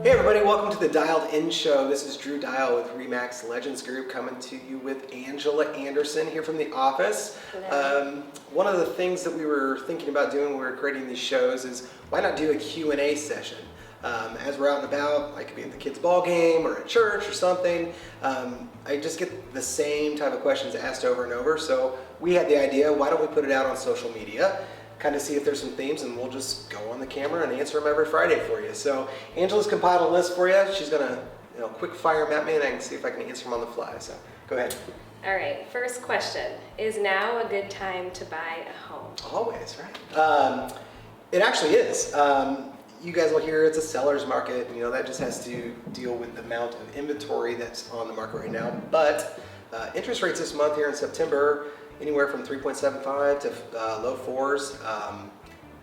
Hey everybody, welcome to the Dialed In Show. This is Drew Dial with Remax Legends Group coming to you with Angela Anderson here from the office. One of the things that we were thinking about doing when we were creating these shows is why not do a Q&A session? As we're out and about, I could be at the kids' ball game or at church or something, I just get the same type of questions asked over and over. So we had the idea, why don't we put it out on social media? Kind of see if there's some themes, and we'll just go on the camera and answer them every Friday for you. So Angela's compiled a list for you. She's gonna, quick fire them at me, and I can see if I can answer them on the fly. So go ahead. All right. First question: is now a good time to buy a home? Always, right? It actually is. You guys will hear it's a seller's market. That just has to deal with the amount of inventory that's on the market right now. But interest rates this month here in September, anywhere from 3.75 to low fours.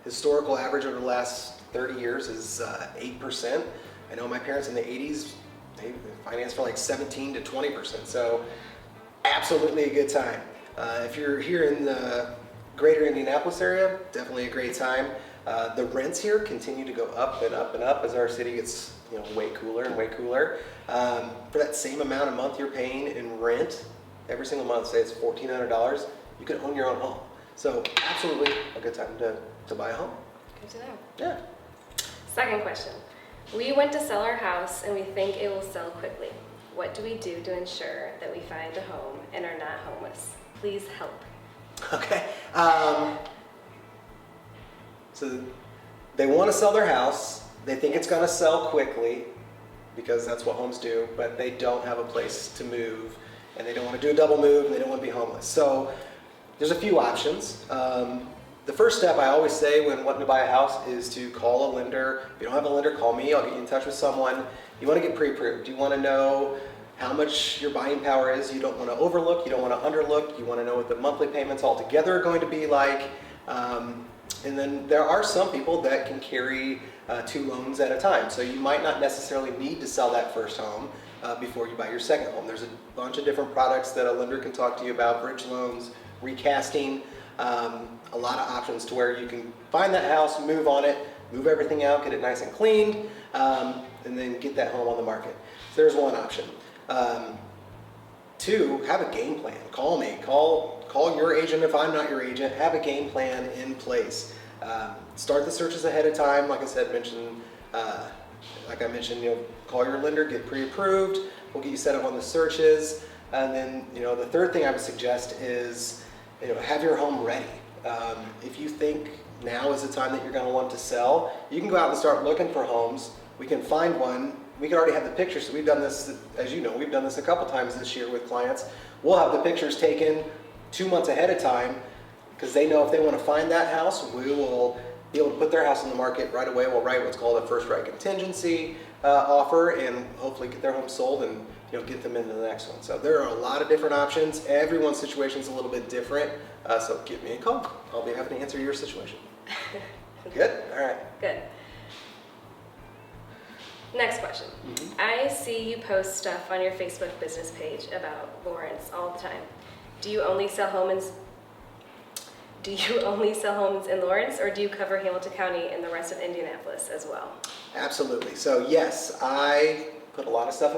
Historical average over the last 30 years is 8%. I know my parents in the 80s, they financed for like 17 to 20%. So absolutely a good time. If you're here in the greater Indianapolis area, definitely a great time. The rents here continue to go up and up and up as our city gets way cooler and way cooler. For that same amount a month you're paying in rent, every single month, say it's $1,400, you can own your own home. So absolutely a good time to buy a home. Good to know. Yeah. Second question: we went to sell our house and we think it will sell quickly. What do we do to ensure that we find a home and are not homeless? Please help. Okay. So they want to sell their house. They think it's going to sell quickly because that's what homes do, but they don't have a place to move, and they don't want to do a double move, and they don't want to be homeless. So there's a few options. The first step I always say when wanting to buy a house is to call a lender. If you don't have a lender, call me. I'll get you in touch with someone. You want to get pre-approved. You want to know how much your buying power is. You don't want to overlook. You don't want to underlook. You want to know what the monthly payments altogether are going to be like. And then there are some people that can carry 2 loans at a time. So you might not necessarily need to sell that first home before you buy your second home. There's a bunch of different products that a lender can talk to you about: bridge loans, recasting, a lot of options to where you can find that house, move on it, move everything out, get it nice and cleaned, and then get that home on the market. So there's one option. 2, have a game plan. Call me. Call your agent if I'm not your agent. Have a game plan in place. Start the searches ahead of time. Like I mentioned, call your lender, get pre-approved. We'll get you set up on the searches. And then, the third thing I would suggest is, have your home ready. If you think now is the time that you're going to want to sell, you can go out and start looking for homes. We can find one. We can already have the pictures. So we've done this, as you know, we've done this a couple times this year with clients. We'll have the pictures taken 2 months ahead of time because they know if they want to find that house, we will be able to put their house on the market right away. We'll write what's called a first right contingency offer and hopefully get their home sold and get them into the next one. So there are a lot of different options. Everyone's situation is a little bit different. So give me a call. I'll be happy to answer your situation. Good? All right. Good. Next question. I see you post stuff on your Facebook business page about Lawrence all the time. Do you only sell homes in Lawrence, or do you cover Hamilton County and the rest of Indianapolis as well? Absolutely. So yes, I put a lot of stuff,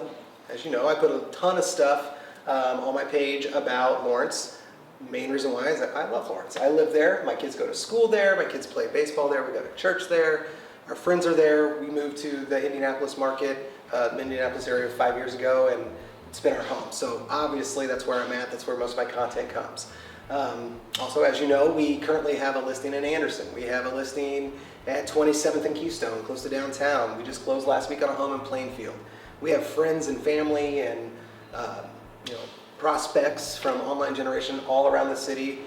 as you know, I put a ton of stuff on my page about Lawrence. Main reason why is that I love Lawrence. I live there. My kids go to school there. My kids play baseball there. We go to church there. Our friends are there. We moved to the Indianapolis market, the Indianapolis area 5 years ago, and it's been our home. So obviously that's where I'm at. That's where most of my content comes. Also, as you know, we currently have a listing in Anderson. We have a listing at 27th and Keystone, close to downtown. We just closed last week on a home in Plainfield. We have friends and family and prospects from Online Generation all around the city.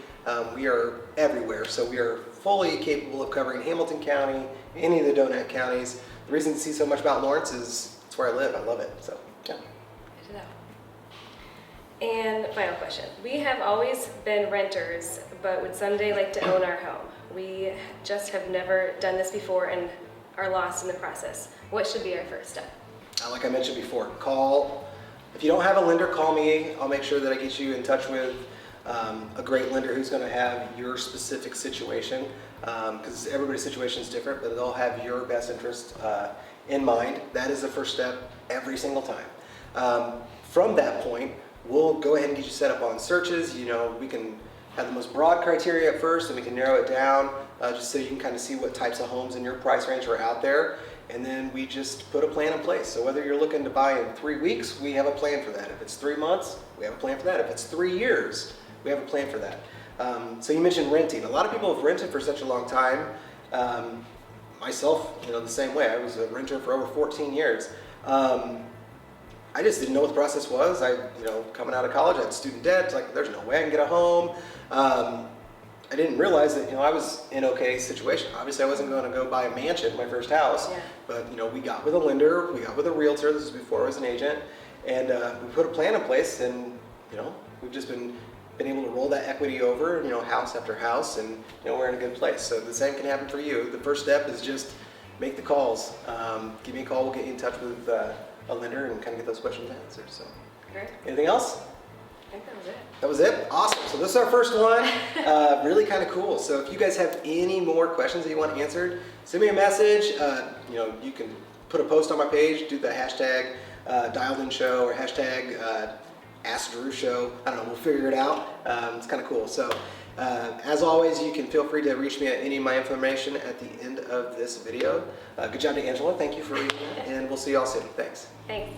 We are everywhere, so we are fully capable of covering Hamilton County, any of the donut counties. The reason to see so much about Lawrence is it's where I live. I love it. So yeah. Good to know. And final question. We have always been renters, but would someday like to own our home. We just have never done this before and are lost in the process. What should be our first step? Like I mentioned before, call. If you don't have a lender, call me. I'll make sure that I get you in touch with a great lender who's going to have your specific situation, because everybody's situation is different, but they'll have your best interest in mind. That is the first step every single time. From that point, we'll go ahead and get you set up on searches. You know, we can have the most broad criteria at first, and we can narrow it down just so you can kind of see what types of homes in your price range are out there. And then we just put a plan in place. So whether you're looking to buy in 3 weeks, we have a plan for that. If it's 3 months, we have a plan for that. If it's 3 years, we have a plan for that. So you mentioned renting. A lot of people have rented for such a long time. Myself, you know, the same way. I was a renter for over 14 years. I just didn't know what the process was. You know, coming out of college, I had student debt. It's like, there's no way I can get a home. I didn't realize that, you know, I was in okay situation. Obviously, I wasn't going to go buy a mansion, my first house. Yeah. But, you know, we got with a lender, we got with a realtor. This was before I was an agent. And we put a plan in place, and, you know, we've just been able to roll that equity over, you know, house after house, and, you know, we're in a good place. So the same can happen for you. The first step is just make the calls. Give me a call. We'll get you in touch with a lender and kind of get those questions answered. So, Great. anything else? I think that was it. That was it? Awesome. So this is our first one. Really kind of cool. So if you guys have any more questions that you want answered, send me a message. You know, you can put a post on my page, do the hashtag Dialed In Show or hashtag Ask Drew Show. I don't know, we'll figure it out. It's kind of cool. So as always, you can feel free to reach me at any of my information at the end of this video. Good job to Angela. Thank you for reading it, and we'll see y'all soon. Thanks. Thanks.